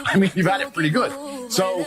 I mean, you've had it pretty good. So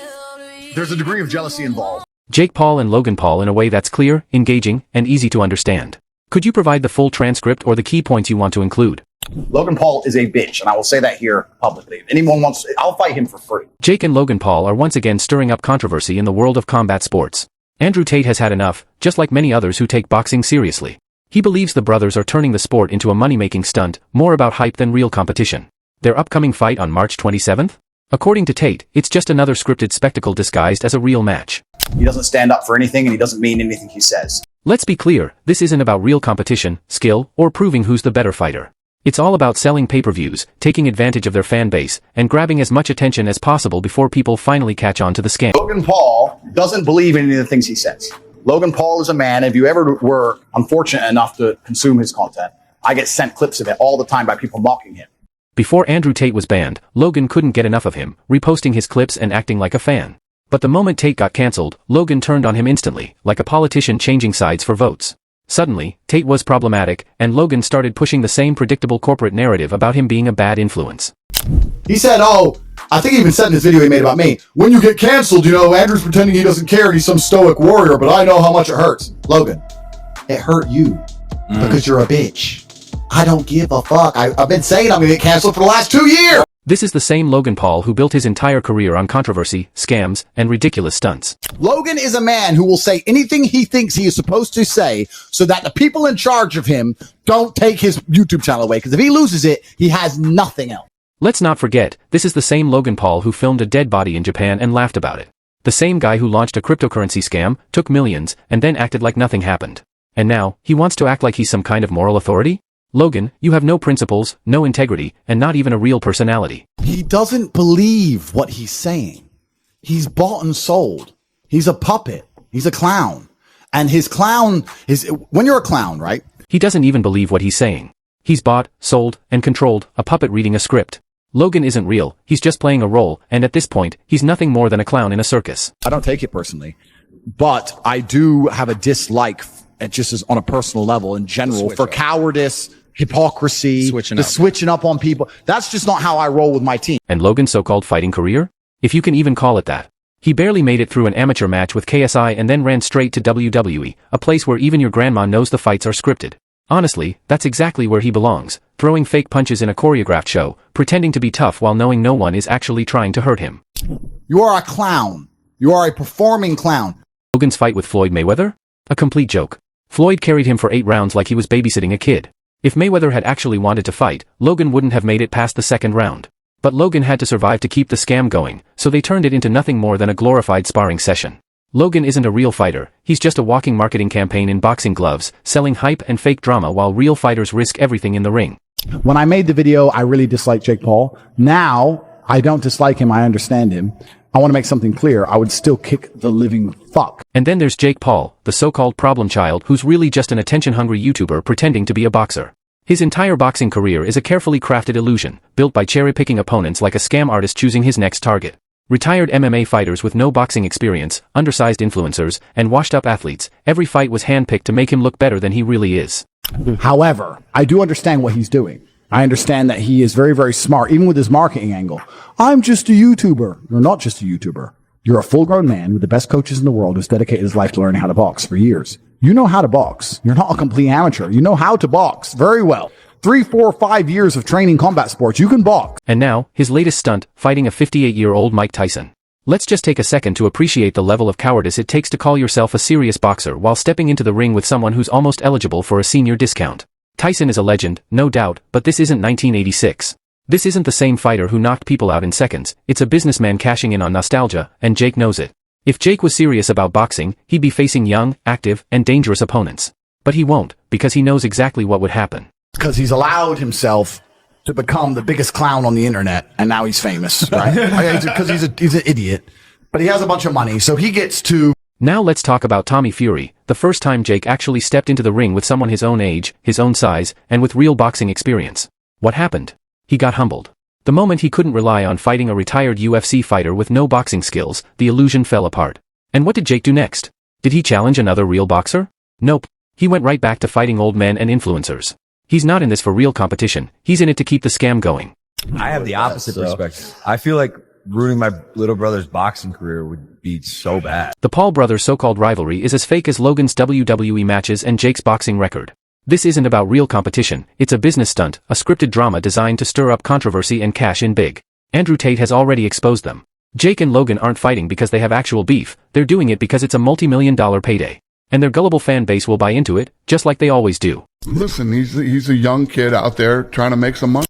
there's a degree of jealousy involved. Jake Paul and Logan Paul in a way that's clear, engaging, and easy to understand. Could you provide the full transcript or the key points you want to include? Logan Paul is a bitch, and I will say that here publicly. If anyone wants, I'll fight him for free. Jake and Logan Paul are once again stirring up controversy in the world of combat sports. Andrew Tate has had enough, just like many others who take boxing seriously. He believes the brothers are turning the sport into a money-making stunt, more about hype than real competition. Their upcoming fight on March 27th? According to Tate, it's just another scripted spectacle disguised as a real match. He doesn't stand up for anything, and he doesn't mean anything he says. Let's be clear, this isn't about real competition, skill, or proving who's the better fighter. It's all about selling pay-per-views, taking advantage of their fan base, and grabbing as much attention as possible before people finally catch on to the scam. Logan Paul doesn't believe in any of the things he says. Logan Paul is a man. If you ever were unfortunate enough to consume his content, I get sent clips of it all the time by people mocking him. Before Andrew Tate was banned, Logan couldn't get enough of him, reposting his clips and acting like a fan. But the moment Tate got cancelled, Logan turned on him instantly, like a politician changing sides for votes. Suddenly, Tate was problematic, and Logan started pushing the same predictable corporate narrative about him being a bad influence. He said, I think he even said in his video he made about me, when you get canceled, Andrew's pretending he doesn't care and he's some stoic warrior, but I know how much it hurts. Logan, it hurt you because you're a bitch. I don't give a fuck. I've been saying I'm going to get canceled for the last 2 years. This is the same Logan Paul who built his entire career on controversy, scams, and ridiculous stunts. Logan is a man who will say anything he thinks he is supposed to say so that the people in charge of him don't take his YouTube channel away, because if he loses it, he has nothing else. Let's not forget, this is the same Logan Paul who filmed a dead body in Japan and laughed about it. The same guy who launched a cryptocurrency scam, took millions, and then acted like nothing happened. And now, he wants to act like he's some kind of moral authority? Logan, you have no principles, no integrity, and not even a real personality. He doesn't believe what he's saying. He's bought and sold. He's a puppet. He's a clown. And his clown is, when you're a clown, right? He doesn't even believe what he's saying. He's bought, sold, and controlled, a puppet reading a script. Logan isn't real, he's just playing a role, and at this point, he's nothing more than a clown in a circus. I don't take it personally, but I do have a dislike, just as on a personal level in general, for cowardice, hypocrisy, switching up on people. That's just not how I roll with my team. And Logan's so-called fighting career? If you can even call it that. He barely made it through an amateur match with KSI and then ran straight to WWE, a place where even your grandma knows the fights are scripted. Honestly, that's exactly where he belongs, throwing fake punches in a choreographed show, pretending to be tough while knowing no one is actually trying to hurt him. You are a clown. You are a performing clown. Logan's fight with Floyd Mayweather? A complete joke. Floyd carried him for 8 rounds like he was babysitting a kid. If Mayweather had actually wanted to fight, Logan wouldn't have made it past the second round. But Logan had to survive to keep the scam going, so they turned it into nothing more than a glorified sparring session. Logan isn't a real fighter, he's just a walking marketing campaign in boxing gloves, selling hype and fake drama while real fighters risk everything in the ring. When I made the video, I really disliked Jake Paul. Now, I don't dislike him, I understand him. I want to make something clear, I would still kick the living fuck. And then there's Jake Paul, the so-called problem child who's really just an attention-hungry YouTuber pretending to be a boxer. His entire boxing career is a carefully crafted illusion, built by cherry-picking opponents like a scam artist choosing his next target. Retired MMA fighters with no boxing experience, undersized influencers, and washed-up athletes, every fight was handpicked to make him look better than he really is. However, I do understand what he's doing. I understand that he is very, very smart, even with his marketing angle. I'm just a YouTuber. You're not just a YouTuber. You're a full-grown man with the best coaches in the world who's dedicated his life to learning how to box for years. You know how to box. You're not a complete amateur. You know how to box very well. 3, 4, 5 years of training combat sports. You can box. And now, his latest stunt, fighting a 58-year-old Mike Tyson. Let's just take a second to appreciate the level of cowardice it takes to call yourself a serious boxer while stepping into the ring with someone who's almost eligible for a senior discount. Tyson is a legend, no doubt, but this isn't 1986. This isn't the same fighter who knocked people out in seconds, it's a businessman cashing in on nostalgia, and Jake knows it. If Jake was serious about boxing, he'd be facing young, active, and dangerous opponents. But he won't, because he knows exactly what would happen. Because he's allowed himself to become the biggest clown on the internet, and now he's famous, right? Because he's an idiot, but he has a bunch of money, so he gets to... Now let's talk about Tommy Fury, the first time Jake actually stepped into the ring with someone his own age, his own size, and with real boxing experience. What happened? He got humbled. The moment he couldn't rely on fighting a retired UFC fighter with no boxing skills, the illusion fell apart. And what did Jake do next? Did he challenge another real boxer? Nope. He went right back to fighting old men and influencers. He's not in this for real competition, he's in it to keep the scam going. I have the opposite perspective. I feel like ruining my little brother's boxing career would be so bad. The Paul brothers' so-called rivalry is as fake as Logan's WWE matches and Jake's boxing record. This isn't about real competition, it's a business stunt, a scripted drama designed to stir up controversy and cash in big. Andrew Tate has already exposed them. Jake and Logan aren't fighting because they have actual beef, they're doing it because it's a multi-million-dollar payday. And their gullible fan base will buy into it, just like they always do. Listen, he's a young kid out there trying to make some money.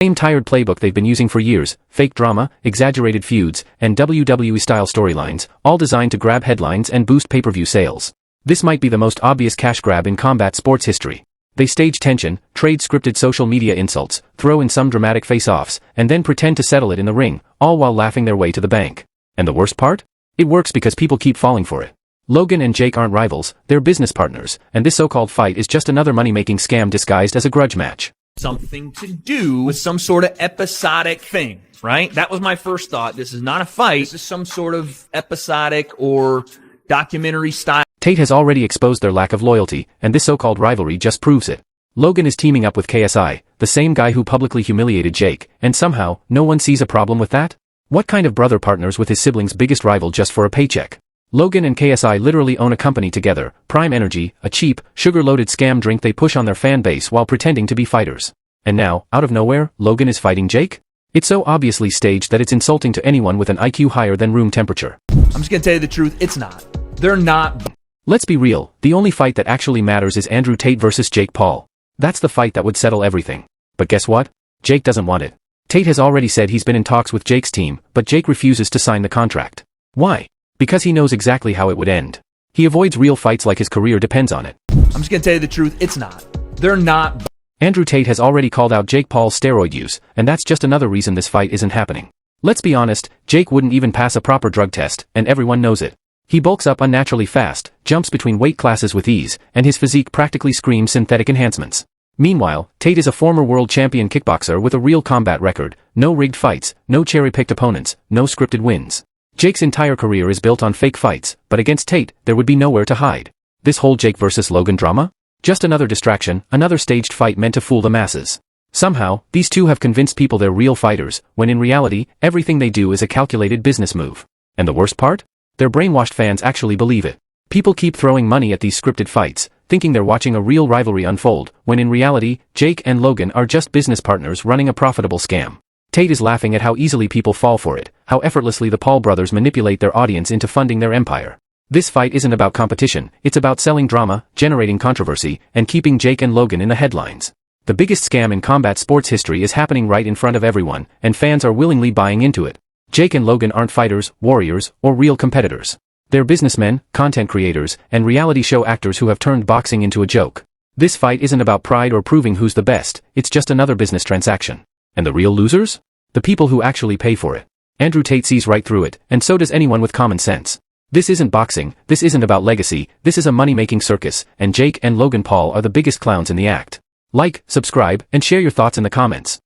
Same tired playbook they've been using for years, fake drama, exaggerated feuds, and WWE-style storylines, all designed to grab headlines and boost pay-per-view sales. This might be the most obvious cash grab in combat sports history. They stage tension, trade scripted social media insults, throw in some dramatic face-offs, and then pretend to settle it in the ring, all while laughing their way to the bank. And the worst part? It works because people keep falling for it. Logan and Jake aren't rivals, they're business partners, and this so-called fight is just another money-making scam disguised as a grudge match. Something to do with some sort of episodic thing, right? That was my first thought. This is not a fight. This is some sort of episodic or documentary style. Tate has already exposed their lack of loyalty, and this so-called rivalry just proves it. Logan is teaming up with KSI, the same guy who publicly humiliated Jake, and somehow, no one sees a problem with that? What kind of brother partners with his sibling's biggest rival just for a paycheck? Logan and KSI literally own a company together, Prime Energy, a cheap, sugar-loaded scam drink they push on their fan base while pretending to be fighters. And now, out of nowhere, Logan is fighting Jake? It's so obviously staged that it's insulting to anyone with an IQ higher than room temperature. I'm just gonna tell you the truth, it's not. They're not. Let's be real, the only fight that actually matters is Andrew Tate versus Jake Paul. That's the fight that would settle everything. But guess what? Jake doesn't want it. Tate has already said he's been in talks with Jake's team, but Jake refuses to sign the contract. Why? Because he knows exactly how it would end. He avoids real fights like his career depends on it. I'm just gonna tell you the truth, it's not. They're not. Andrew Tate has already called out Jake Paul's steroid use, and that's just another reason this fight isn't happening. Let's be honest, Jake wouldn't even pass a proper drug test, and everyone knows it. He bulks up unnaturally fast, jumps between weight classes with ease, and his physique practically screams synthetic enhancements. Meanwhile, Tate is a former world champion kickboxer with a real combat record, no rigged fights, no cherry-picked opponents, no scripted wins. Jake's entire career is built on fake fights, but against Tate, there would be nowhere to hide. This whole Jake versus Logan drama? Just another distraction, another staged fight meant to fool the masses. Somehow, these two have convinced people they're real fighters, when in reality, everything they do is a calculated business move. And the worst part? Their brainwashed fans actually believe it. People keep throwing money at these scripted fights, thinking they're watching a real rivalry unfold, when in reality, Jake and Logan are just business partners running a profitable scam. Tate is laughing at how easily people fall for it, how effortlessly the Paul brothers manipulate their audience into funding their empire. This fight isn't about competition, it's about selling drama, generating controversy, and keeping Jake and Logan in the headlines. The biggest scam in combat sports history is happening right in front of everyone, and fans are willingly buying into it. Jake and Logan aren't fighters, warriors, or real competitors. They're businessmen, content creators, and reality show actors who have turned boxing into a joke. This fight isn't about pride or proving who's the best, it's just another business transaction. And the real losers? The people who actually pay for it. Andrew Tate sees right through it, and so does anyone with common sense. This isn't boxing, this isn't about legacy, this is a money-making circus, and Jake and Logan Paul are the biggest clowns in the act. Like, subscribe, and share your thoughts in the comments.